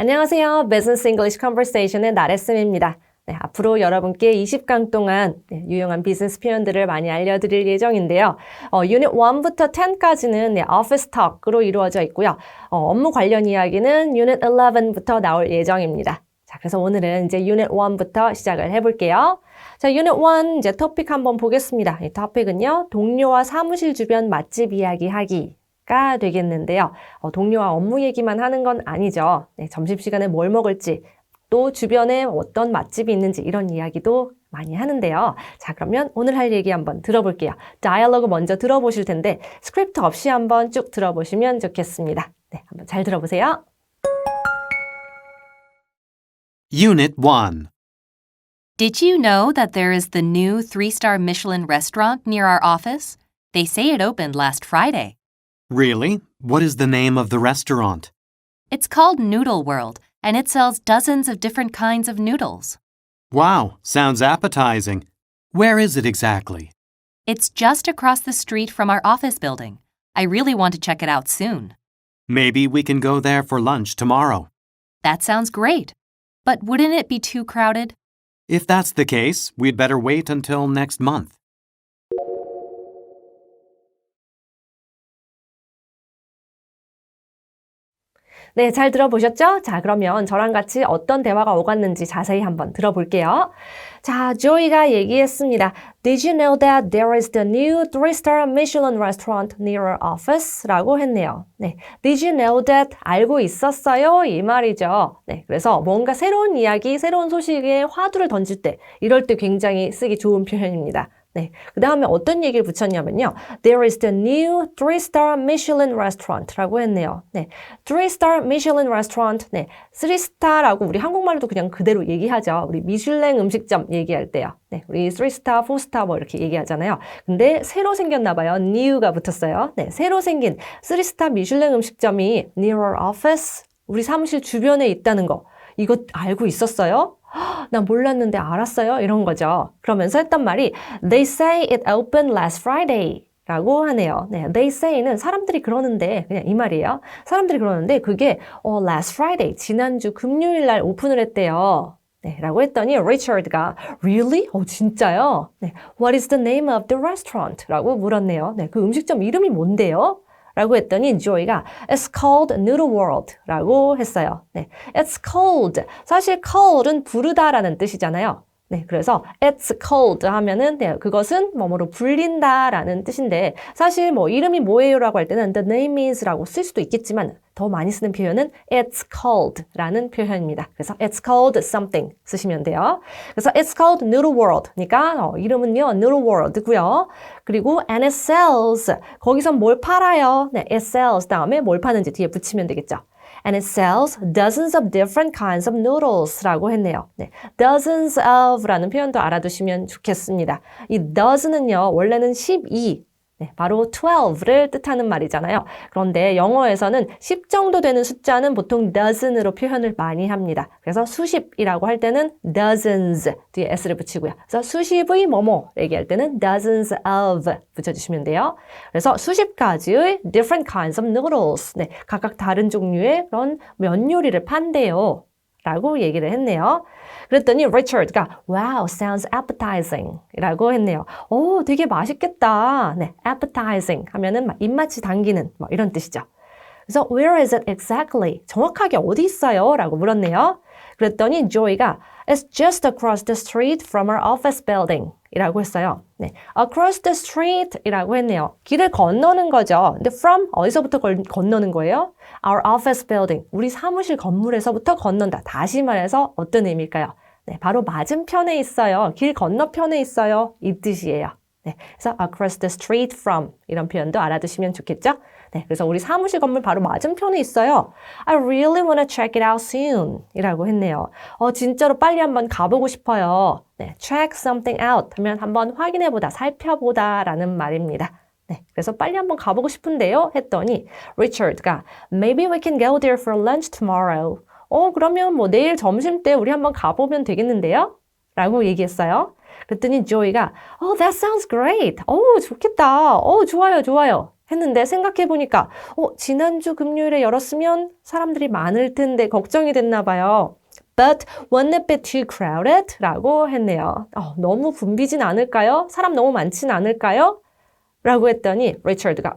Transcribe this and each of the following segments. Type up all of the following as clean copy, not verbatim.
안녕하세요. Business English Conversation의 나래쌤입니다. 네, 앞으로 여러분께 20강 동안 유용한 비즈니스 표현들을 많이 알려드릴 예정인데요. 유닛 1부터 10까지는 Office Talk으로 이루어져 있고요. 업무 관련 이야기는 유닛 11부터 나올 예정입니다. 자, 그래서 오늘은 이제 유닛 1부터 시작을 해볼게요. 자, 유닛 1 이제 토픽 한번 보겠습니다. 이 토픽은요, 동료와 사무실 주변 맛집 이야기 하기가 되겠는데요. 동료와 업무 얘기만 하는 건 아니죠. 네, 점심시간에 뭘 먹을지, 또 주변에 어떤 맛집이 있는지 이런 이야기도 많이 하는데요. 자, 그러면 오늘 할 얘기 한번 들어볼게요. 다이얼로그 먼저 들어보실 텐데 스크립트 없이 한번 쭉 들어보시면 좋겠습니다. 네, 한번 잘 들어보세요. Unit 1. Did you know that there is the new 3-star Michelin restaurant near our office? They say it opened last Friday. Really? What is the name of the restaurant? It's called Noodle World, and it sells dozens of different kinds of noodles. Wow, sounds appetizing. Where is it exactly? It's just across the street from our office building. I really want to check it out soon. Maybe we can go there for lunch tomorrow. That sounds great. But wouldn't it be too crowded? If that's the case, we'd better wait until next month. 네, 잘 들어보셨죠? 자, 그러면 저랑 같이 어떤 대화가 오갔는지 자세히 한번 들어볼게요. 자, 조이가 얘기했습니다. Did you know that there is the new 3-star Michelin restaurant near our office? 라고 했네요. 네, Did you know that? 알고 있었어요? 이 말이죠. 네, 그래서 뭔가 새로운 이야기, 새로운 소식에 화두를 던질 때, 이럴 때 굉장히 쓰기 좋은 표현입니다. 네, 그 다음에 어떤 얘기를 붙였냐면요. There is the new 3-star Michelin restaurant 라고 했네요. 네, 3-star Michelin restaurant. 네, 3star라고 우리 한국말로도 그냥 그대로 얘기하죠. 우리 미슐랭 음식점 얘기할 때요. 네, 우리 3star, 4star 뭐 이렇게 얘기하잖아요. 근데 새로 생겼나 봐요. new가 붙었어요. 네, 새로 생긴 3star 미슐랭 음식점이 near our office, 우리 사무실 주변에 있다는 거. 이거 알고 있었어요? 난 몰랐는데 알았어요? 이런 거죠. 그러면서 했던 말이 They say it opened last Friday 라고 하네요. 네, They say는 사람들이 그러는데 그냥 이 말이에요. 사람들이 그러는데 그게 last Friday, 지난주 금요일 날 오픈을 했대요. 네, 라고 했더니 리처드가 Really? 진짜요? 네, What is the name of the restaurant? 라고 물었네요. 네, 그 음식점 이름이 뭔데요? 라고 했더니 조이가 It's called Noodle World 라고 했어요. 네, It's cold. 사실 cold은 부르다라는 뜻이잖아요. 네, 그래서 It's cold 하면은 네, 그것은 뭐뭐로 불린다라는 뜻인데 사실 뭐 이름이 뭐예요 라고 할 때는 The name is 라고 쓸 수도 있겠지만 더 많이 쓰는 표현은 It's cold 라는 표현입니다. 그래서 It's called something 쓰시면 돼요. 그래서 It's called Noodle World. 그러니까 이름은요 Noodle World고요. 그리고 and it sells. 거기서 뭘 팔아요? 네, it sells 다음에 뭘 파는지 뒤에 붙이면 되겠죠. And it sells dozens of different kinds of noodles 라고 했네요. 네, dozens of 라는 표현도 알아두시면 좋겠습니다. 이 dozen은요, 원래는 12, 네, 바로 12를 뜻하는 말이잖아요. 그런데 영어에서는 10 정도 되는 숫자는 보통 dozen으로 표현을 많이 합니다. 그래서 수십이라고 할 때는 dozens 뒤에 s를 붙이고요. 그래서 수십의 뭐뭐 얘기할 때는 dozens of 붙여주시면 돼요. 그래서 수십 가지의 different kinds of noodles, 네, 각각 다른 종류의 그런 면 요리를 판대요. 라고 얘기를 했네요. 그랬더니 리처드가 Wow, sounds appetizing 라고 했네요. 오, 되게 맛있겠다. 네, appetizing 하면은 입맛이 당기는 뭐 이런 뜻이죠. 그래서 Where is it exactly? 정확하게 어디 있어요? 라고 물었네요. 그랬더니 조이가 It's just across the street from our office building 이라고 했어요. 네, across the street 이라고 했네요. 길을 건너는 거죠. 근데 from 어디서부터 건너는 거예요? Our office building, 우리 사무실 건물에서부터 건넌다. 다시 말해서 어떤 의미일까요? 네, 바로 맞은편에 있어요. 길 건너편에 있어요. 이 뜻이에요. 네, 그래서 across the street from 이런 표현도 알아두시면 좋겠죠? 네, 그래서 우리 사무실 건물 바로 맞은편에 있어요. I really want to check it out soon 이라고 했네요. 진짜로 빨리 한번 가보고 싶어요. 네, check something out 하면 한번 확인해보다, 살펴보다 라는 말입니다. 네, 그래서 빨리 한번 가보고 싶은데요 했더니 리처드가 Maybe we can go there for lunch tomorrow. 그러면 뭐 내일 점심 때 우리 한번 가보면 되겠는데요? 라고 얘기했어요. 그랬더니 조이가 that sounds great. 좋겠다. 좋아요, 좋아요. 했는데 생각해보니까 지난주 금요일에 열었으면 사람들이 많을 텐데 걱정이 됐나 봐요. But wouldn't it be too crowded? 라고 했네요. 너무 붐비진 않을까요? 사람 너무 많진 않을까요? 라고 했더니 리처드가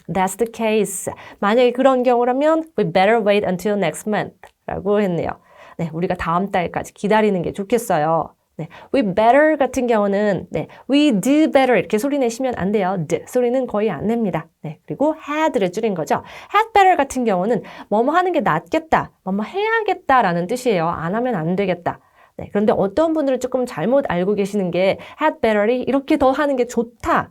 That's the case. 만약에 그런 경우라면 We better wait until next month. 라고 했네요. 네, 우리가 다음 달까지 기다리는 게 좋겠어요. 네, we better 같은 경우는 we do better 이렇게 소리 내시면 안 돼요. d 소리는 거의 안 냅니다. 네, 그리고 had를 줄인 거죠. had better 같은 경우는 뭐뭐 하는 게 낫겠다, 뭐뭐 해야겠다라는 뜻이에요. 안 하면 안 되겠다. 네, 그런데 어떤 분들은 조금 잘못 알고 계시는 게 had better이 이렇게 더 하는 게 좋다.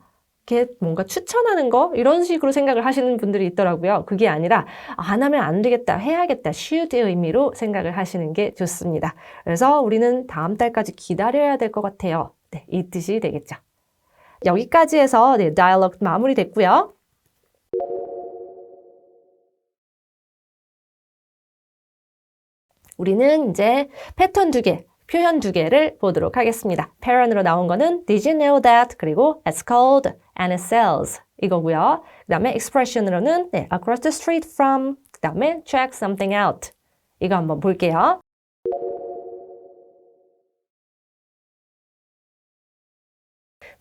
이렇게 뭔가 추천하는 거 이런 식으로 생각을 하시는 분들이 있더라고요. 그게 아니라 안 하면 안 되겠다, 해야겠다, should의 의미로 생각을 하시는 게 좋습니다. 그래서 우리는 다음 달까지 기다려야 될 것 같아요. 네, 이 뜻이 되겠죠. 여기까지 해서 다이얼로그 마무리됐고요. 우리는 이제 패턴 2개, 표현 2개를 보도록 하겠습니다. 패런으로 나온 거는 Did you know that? 그리고 It's cold and it sells 이거고요. 그 다음에 expression으로는 Across the street from 그 다음에 Check something out 이거 한번 볼게요.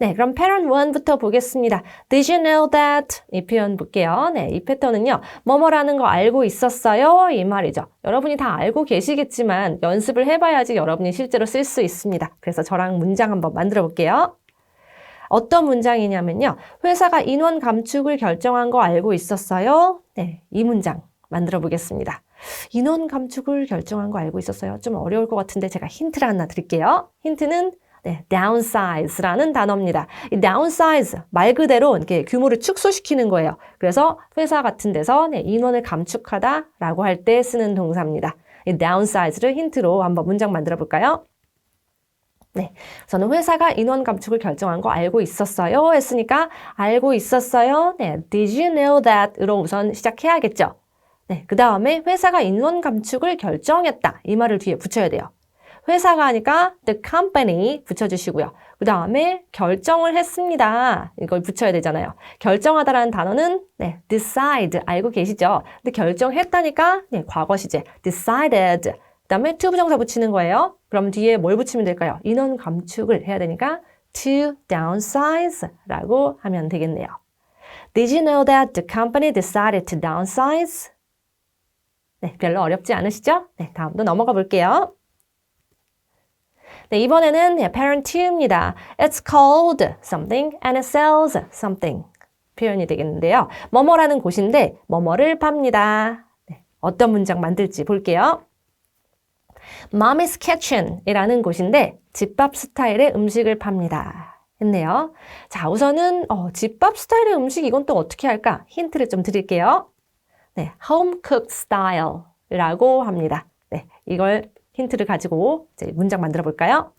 네, 그럼 패런 1부터 보겠습니다. Did you know that? 이 표현 볼게요. 네, 이 패턴은요. 뭐뭐라는 거 알고 있었어요? 이 말이죠. 여러분이 다 알고 계시겠지만 연습을 해봐야지 여러분이 실제로 쓸 수 있습니다. 그래서 저랑 문장 한번 만들어 볼게요. 어떤 문장이냐면요. 회사가 인원 감축을 결정한 거 알고 있었어요? 네, 이 문장 만들어 보겠습니다. 인원 감축을 결정한 거 알고 있었어요? 좀 어려울 것 같은데 제가 힌트를 하나 드릴게요. 힌트는 downsize라는 단어입니다. 이 downsize 말 그대로 이렇게 규모를 축소시키는 거예요. 그래서 회사 같은 데서 인원을 감축하다라고 할 때 쓰는 동사입니다. 이 downsize를 힌트로 한번 문장 만들어 볼까요? 네, 저는 회사가 인원 감축을 결정한 거 알고 있었어요 했으니까 알고 있었어요. 네, Did you know that?으로 우선 시작해야겠죠. 네, 그 다음에 회사가 인원 감축을 결정했다 이 말을 뒤에 붙여야 돼요. 회사가 하니까 the company 붙여주시고요. 그 다음에 결정을 했습니다. 이걸 붙여야 되잖아요. 결정하다라는 단어는 decide 알고 계시죠? 근데 결정했다니까 과거 시제 decided. 그 다음에 to 부정사 붙이는 거예요. 그럼 뒤에 뭘 붙이면 될까요? 인원 감축을 해야 되니까 to downsize 라고 하면 되겠네요. Did you know that the company decided to downsize? 네, 별로 어렵지 않으시죠? 네, 다음도 넘어가 볼게요. 네, 이번에는 parent 2입니다. It's called something and it sells something. 표현이 되겠는데요. 뭐뭐라는 곳인데 뭐뭐를 팝니다. 네, 어떤 문장 만들지 볼게요. Mommy's Kitchen 이라는 곳인데 집밥 스타일의 음식을 팝니다. 했네요. 자, 우선은 집밥 스타일의 음식 이건 또 어떻게 할까? 힌트를 좀 드릴게요. 네, home cooked style이라고 합니다. 네, 이걸 힌트를 가지고 이제 문장 만들어 볼까요?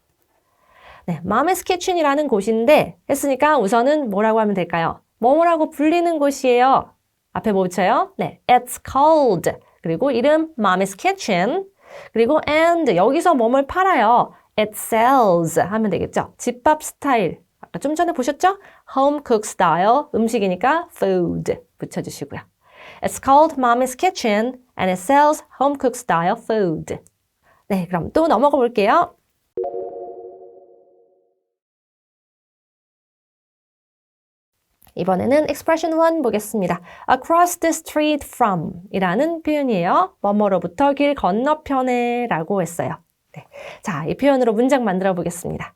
네, Mommy's Kitchen이라는 곳인데 했으니까 우선은 뭐라고 하면 될까요? 뭐라고 불리는 곳이에요. 앞에 뭐 붙여요? 네, It's called. 그리고 이름 Mommy's Kitchen. 그리고 and 여기서 뭐뭘 팔아요? It sells 하면 되겠죠. 집밥 스타일. 아까 좀 전에 보셨죠? Home cooked style. 음식이니까 food 붙여주시고요. It's called Mommy's Kitchen and it sells home cooked style food. 네, 그럼 또 넘어가 볼게요. 이번에는 expression 1 보겠습니다. Across the street from 이라는 표현이에요. 뭐뭐로부터 길 건너편에 라고 했어요. 네. 자, 이 표현으로 문장 만들어 보겠습니다.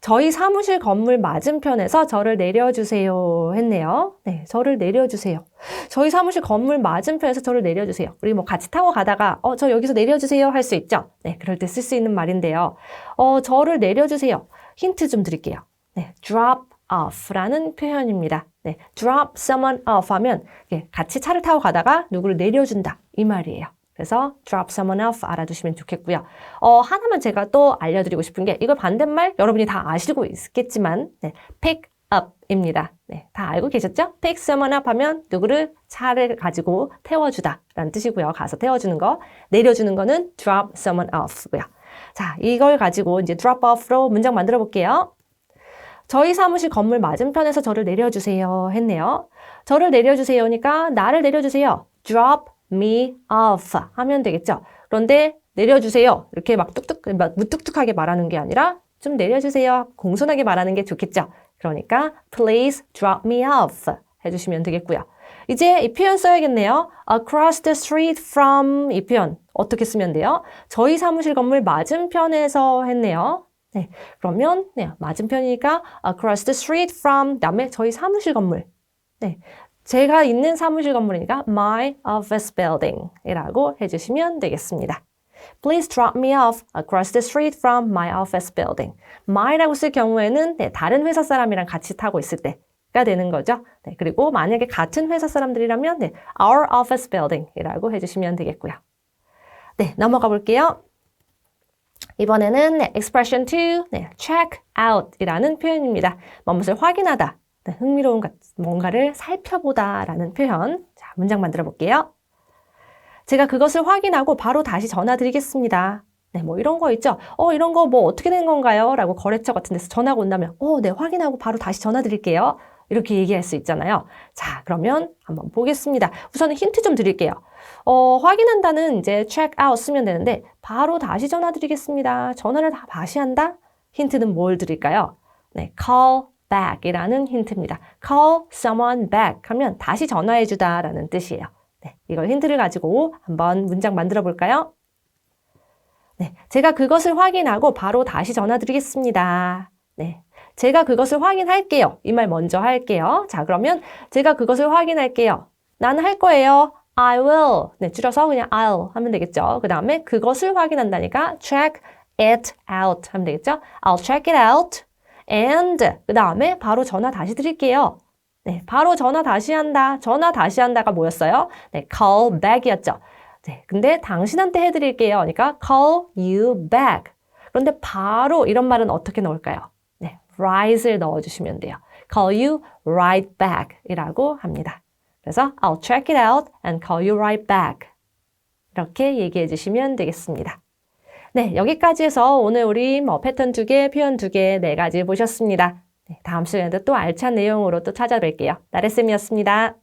저희 사무실 건물 맞은편에서 저를 내려주세요 했네요. 네, 저를 내려주세요. 저희 사무실 건물 맞은편에서 저를 내려주세요. 우리 뭐 같이 타고 가다가 저 여기서 내려주세요 할 수 있죠. 네, 그럴 때 쓸 수 있는 말인데요. 저를 내려주세요. 힌트 좀 드릴게요. 네, drop off라는 표현입니다. 네, drop someone off 하면 같이 차를 타고 가다가 누구를 내려준다 이 말이에요. 그래서 drop someone off 알아두시면 좋겠고요. 하나만 제가 또 알려드리고 싶은 게 이걸 반대말 여러분이 다 아시고 있겠지만 pick up입니다. 네, 다 알고 계셨죠? pick someone up 하면 누구를 차를 가지고 태워주다 라는 뜻이고요. 가서 태워주는 거, 내려주는 거는 drop someone off고요. 자, 이걸 가지고 이제 drop off로 문장 만들어 볼게요. 저희 사무실 건물 맞은편에서 저를 내려주세요 했네요. 저를 내려주세요니까 나를 내려주세요. drop me off 하면 되겠죠. 그런데 내려주세요. 이렇게 막 무뚝뚝하게 말하는 게 아니라 좀 내려주세요. 공손하게 말하는 게 좋겠죠. 그러니까 please drop me off 해주시면 되겠고요. 이제 이 표현 써야겠네요. across the street from 이 표현 어떻게 쓰면 돼요? 저희 사무실 건물 맞은편에서 했네요. 네, 그러면 맞은편이니까 across the street from 다음에 저희 사무실 건물. 네, 제가 있는 사무실 건물이니까 my office building 이라고 해주시면 되겠습니다. Please drop me off across the street from my office building. my라고 쓸 경우에는 다른 회사 사람이랑 같이 타고 있을 때가 되는 거죠. 네, 그리고 만약에 같은 회사 사람들이라면 our office building 이라고 해주시면 되겠고요. 네, 넘어가 볼게요. 이번에는 expression 2, check out 이라는 표현입니다. 무엇을 확인하다, 흥미로운 뭔가를 살펴보다 라는 표현. 자, 문장 만들어 볼게요. 제가 그것을 확인하고 바로 다시 전화 드리겠습니다. 네, 뭐 이런 거 있죠? 이런 거 뭐 어떻게 된 건가요? 라고 거래처 같은 데서 전화가 온다면, 네, 확인하고 바로 다시 전화 드릴게요. 이렇게 얘기할 수 있잖아요. 자, 그러면 한번 보겠습니다. 우선은 힌트 좀 드릴게요. 확인한다는 이제 check out 쓰면 되는데, 바로 다시 전화 드리겠습니다. 전화를 다시 한다? 힌트는 뭘 드릴까요? 네, call back 이라는 힌트입니다. call someone back 하면 다시 전화해 주다 라는 뜻이에요. 네, 이걸 힌트를 가지고 한번 문장 만들어 볼까요? 네, 제가 그것을 확인하고 바로 다시 전화 드리겠습니다. 네, 제가 그것을 확인할게요. 이 말 먼저 할게요. 자, 그러면 제가 그것을 확인할게요. 나는 할 거예요. I will. 네, 줄여서 그냥 I'll 하면 되겠죠. 그 다음에 그것을 확인한다니까 check it out 하면 되겠죠. I'll check it out. and 그 다음에 바로 전화 다시 드릴게요. 네, 바로 전화 다시 한다. 전화 다시 한다가 뭐였어요? 네, call back이었죠. 네, 근데 당신한테 해드릴게요. 그러니까 call you back. 그런데 바로 이런 말은 어떻게 넣을까요? 네, right을 넣어주시면 돼요. call you right back 이라고 합니다. 그래서 I'll check it out and call you right back. 이렇게 얘기해 주시면 되겠습니다. 네, 여기까지 해서 오늘 우리 패턴 2개, 표현 2개, 4가지 보셨습니다. 네, 다음 시간에도 또 알찬 내용으로 또 찾아뵐게요. 나래쌤이었습니다.